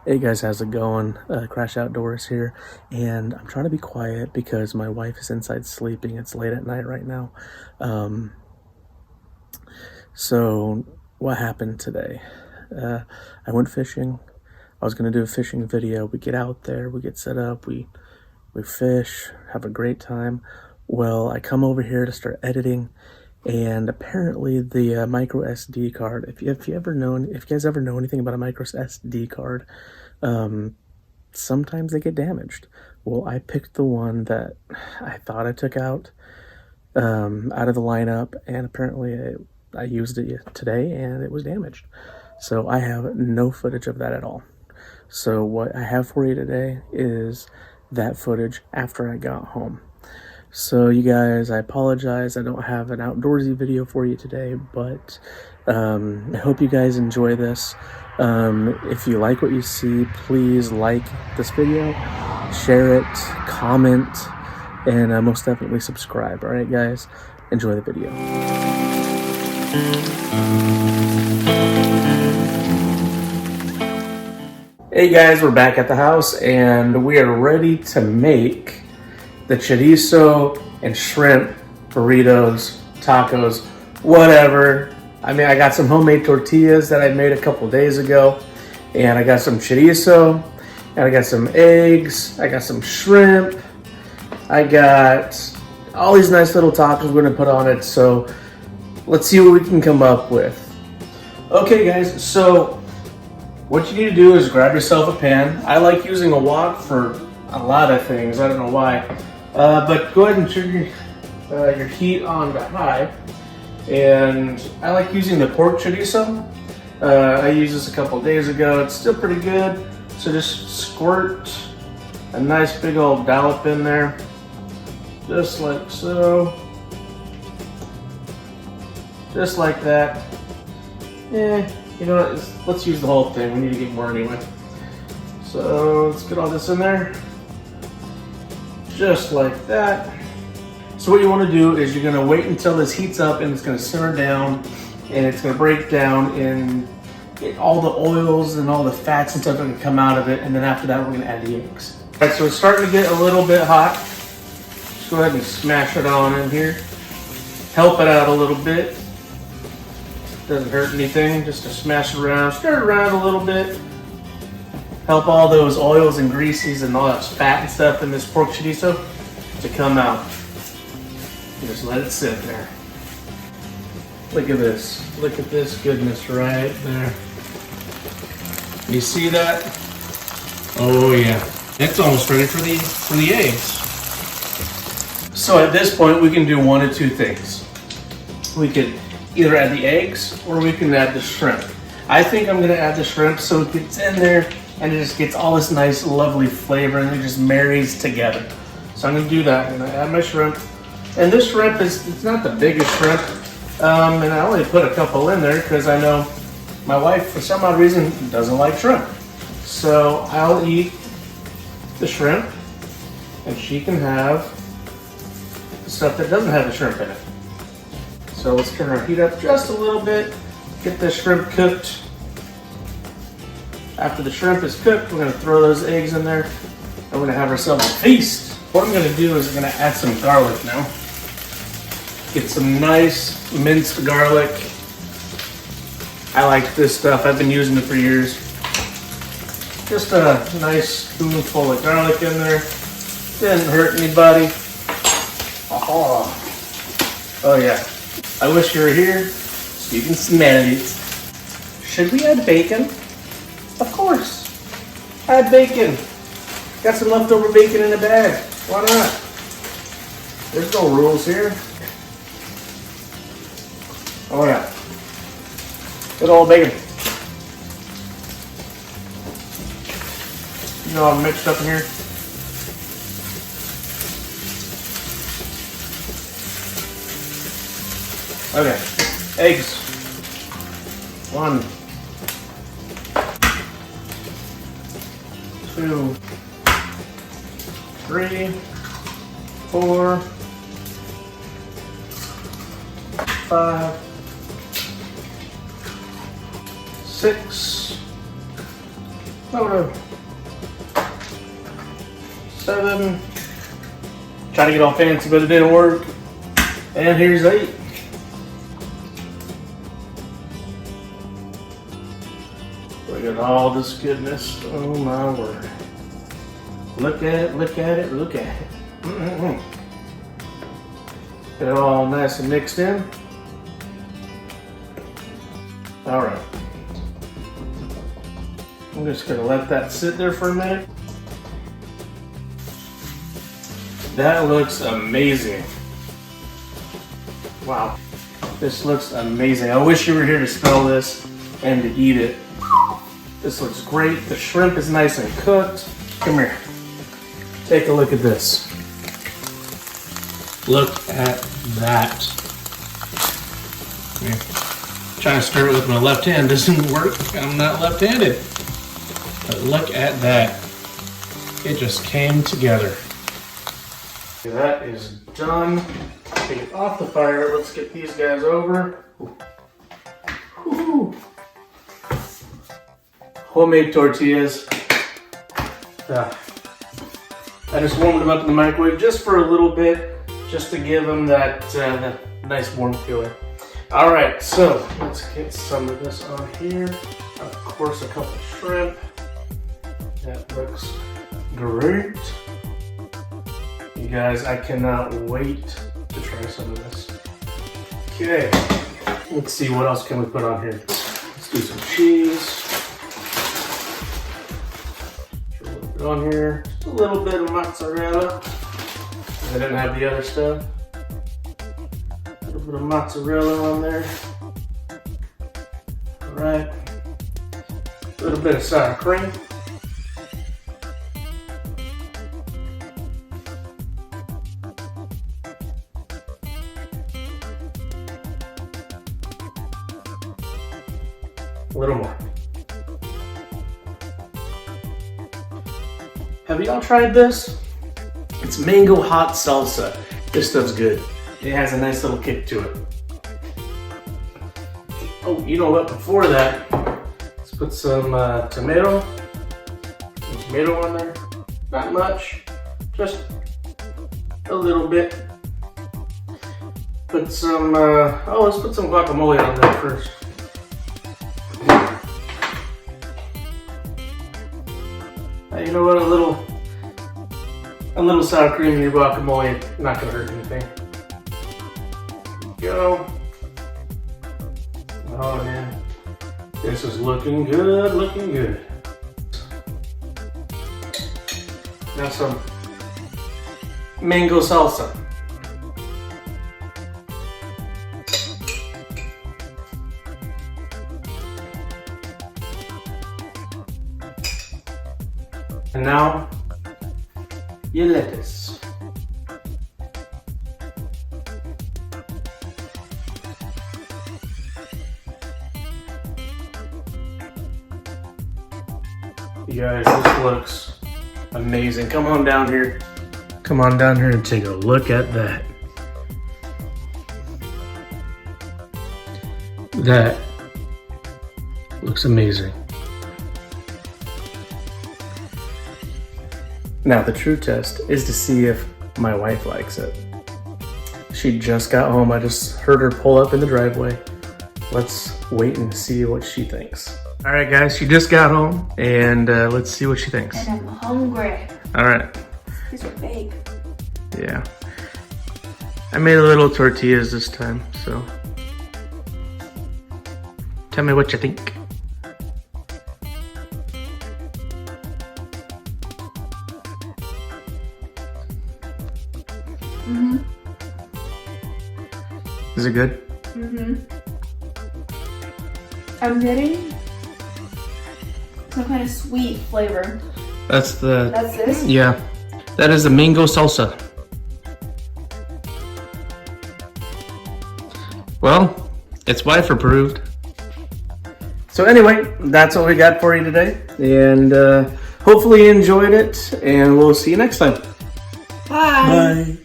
Hey guys, how's it going? Crash Outdoors here, and I'm trying to be quiet because my wife is inside sleeping. It's late at night right now. Um, so what happened today? I went fishing. I was gonna do a fishing video. We get out there, we get set up, we fish, have a great time. Well, I come over here to start editing, and apparently the micro SD card. If you guys ever know anything about a micro SD card, um, sometimes they get damaged. Well, I picked the one that I thought I took out of the lineup, and apparently I used it today and it was damaged. So I have no footage of that at all. So what I have for you today is that footage after I got home. So you guys, I apologize. I don't have an outdoorsy video for you today, but I hope you guys enjoy this. If you like what you see, please like this video, share it, comment, and most definitely subscribe. All right, guys, enjoy the video. Hey guys, we're back at the house and we are ready to make the chorizo and shrimp burritos, tacos, whatever. I mean, I got some homemade tortillas that I made a couple days ago, and I got some chorizo, and I got some eggs, I got some shrimp, I got all these nice little tacos we're gonna put on it. So let's see what we can come up with. Okay guys, so what you need to do is grab yourself a pan. I like using a wok for a lot of things, I don't know why. But go ahead and turn your heat on to high. And I like using the pork chorizo. I used this a couple days ago. It's still pretty good. So just squirt a nice big old dollop in there. Just like so. Just like that. You know what, let's use the whole thing. We need to get more anyway. So let's get all this in there. Just like that. So what you want to do is you're going to wait until this heats up and it's going to simmer down and it's going to break down and all the oils and all the fats and stuff are going to come out of it, and then after that we're going to add the eggs. All right, so it's starting to get a little bit hot. Just go ahead and smash it on in here. Help it out a little bit. Doesn't hurt anything, just to smash it around, stir it around a little bit. Help all those oils and greases and all that fat and stuff in this pork chorizo to come out. And just let it sit there. Look at this. Look at this goodness right there. You see that? Oh yeah. It's almost ready for the eggs. So at this point we can do one of two things. We could either add the eggs or we can add the shrimp. I think I'm gonna add the shrimp so it gets in there and it just gets all this nice lovely flavor and it just marries together. So I'm gonna do that. I'm gonna add my shrimp. And this shrimp it's not the biggest shrimp. And I only put a couple in there because I know my wife for some odd reason doesn't like shrimp. So I'll eat the shrimp and she can have the stuff that doesn't have the shrimp in it. So let's turn our heat up just a little bit, get the shrimp cooked. After the shrimp is cooked, we're gonna throw those eggs in there and we're gonna have ourselves a feast. What I'm gonna do is I'm gonna add some garlic now. Get some nice minced garlic. I like this stuff, I've been using it for years. Just a nice spoonful of garlic in there. Didn't hurt anybody. Oh yeah. I wish you were here so you can smell it. Should we add bacon? Of course. Add bacon. Got some leftover bacon in the bag. Why not? There's no rules here. Oh yeah. Good old bacon. You know, all mixed up in here. Okay, eggs. 1, 2, 3, 4, 5, 6, Oh no. 7. Trying to get all fancy, but it didn't work. And here's 8. Look at all this goodness. Oh my word. Look at it, look at it, look at it. Get it all nice and mixed in. All right. I'm just gonna let that sit there for a minute. That looks amazing. Wow, this looks amazing. I wish you were here to smell this and to eat it. This looks great. The shrimp is nice and cooked. Come here. Take a look at this. Look at that. Here. Trying to stir it with my left hand doesn't work. I'm not left-handed. But look at that. It just came together. That is done. Take it off the fire. Let's get these guys over. Woo-hoo. Homemade tortillas. I just warmed them up in the microwave just for a little bit, just to give them that nice warm feeling. All right, so let's get some of this on here. Of course, a couple of shrimp. That looks great. You guys, I cannot wait to try some of this. Okay, let's see what else can we put on here. Let's do some cheese. Put a little bit on here. Just a little bit of mozzarella. I didn't have the other stuff. A little bit of mozzarella on there. All right. A little bit of sour cream. A little more. Have y'all tried this? It's mango hot salsa. This stuff's good. It has a nice little kick to it. Oh, you know what? Before that, let's put some tomato on there. Not much, just a little bit. Put some, let's put some guacamole on there first. You know what? A little sour cream in your guacamole, not gonna hurt anything. There you go. Oh man, this is looking good, looking good. Now some mango salsa. And now, your lettuce. You guys, this looks amazing. Come on down here. Come on down here and take a look at that. That looks amazing. Now the true test is to see if my wife likes it. She just got home. I just heard her pull up in the driveway. Let's wait and see what she thinks. All right, guys, she just got home, and let's see what she thinks. And I'm hungry. All right. These are big. Yeah. I made a little tortillas this time, so. Tell me what you think. Mm-hmm. Is it good? Mm-hmm. I'm getting some kind of sweet flavor. That's this? Yeah. That is the mango salsa. Well, it's wife approved. So anyway, that's what we got for you today. And hopefully you enjoyed it. And we'll see you next time. Bye. Bye.